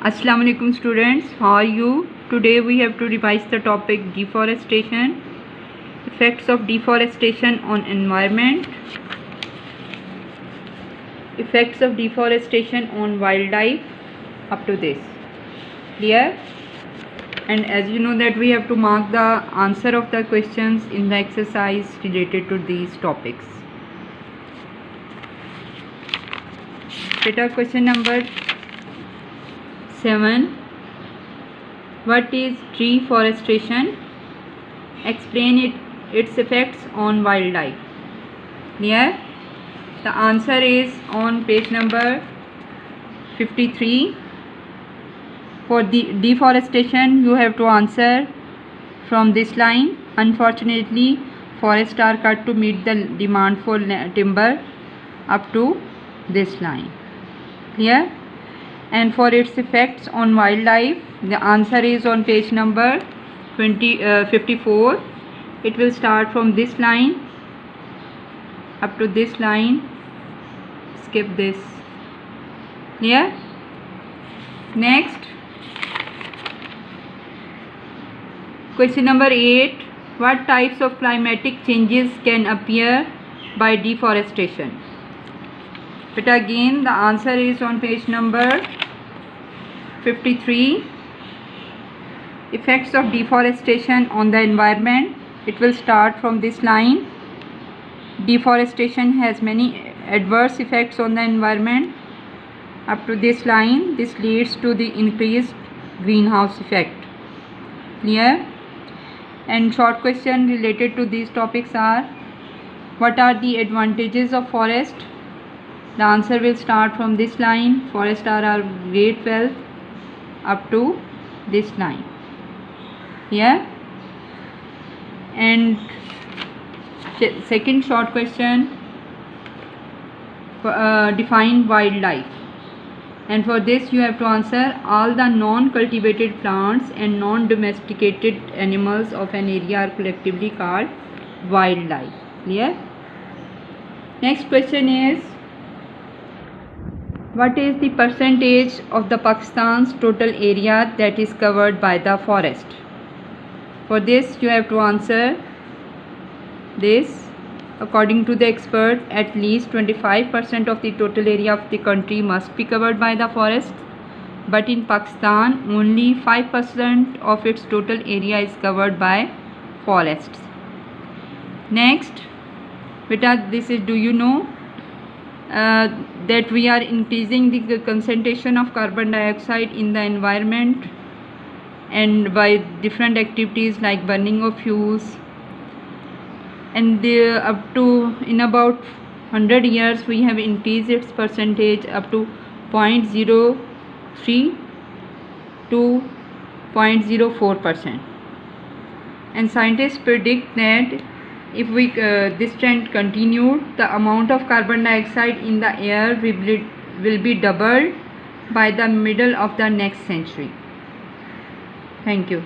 Assalamu alaikum students, how are you? Today we have to revise the topic deforestation, effects of deforestation on environment, effects of deforestation on wildlife up to this. Clear? And as you know that we have to mark the answer of the questions in the exercise related to these topics. Beta, question number 7. What is deforestation? Explain its effects on wildlife. Clear? The answer is on page number 53. For the deforestation, you have to answer from this line. Unfortunately, forests are cut to meet the demand for timber up to this line. Clear? And for its effects on wildlife, the answer is on page number 54. It will start from this line up to this line. Skip this. Clear? Next, question number 8. What types of climatic changes can appear by deforestation? But again, the answer is on page number 53. Effects of deforestation on the environment. It will start from this line. Deforestation has many adverse effects on the environment up to this line. This leads to the increased greenhouse effect. Clear? And short question related to these topics are: what are the advantages of forest? The answer will start from this line. Forests are our great wealth up to this line. Yeah. And second short question, define wildlife. And for this you have to answer: all the non-cultivated plants and non-domesticated animals of an area are collectively called wildlife. Clear? Next question is: what is the percentage of the Pakistan's total area that is covered by the forest? For this you have to answer this. According to the expert, at least 25% of the total area of the country must be covered by the forest. But in Pakistan, only 5% of its total area is covered by forests. Next, beta, this is, do you know that we are increasing the concentration of carbon dioxide in the environment, and by different activities like burning of fuels, and up to in about 100 years we have increased its percentage up to 0.03 to 0.04%. And scientists predict that if this trend continued, the amount of carbon dioxide in the air will be doubled by the middle of the next century. Thank you.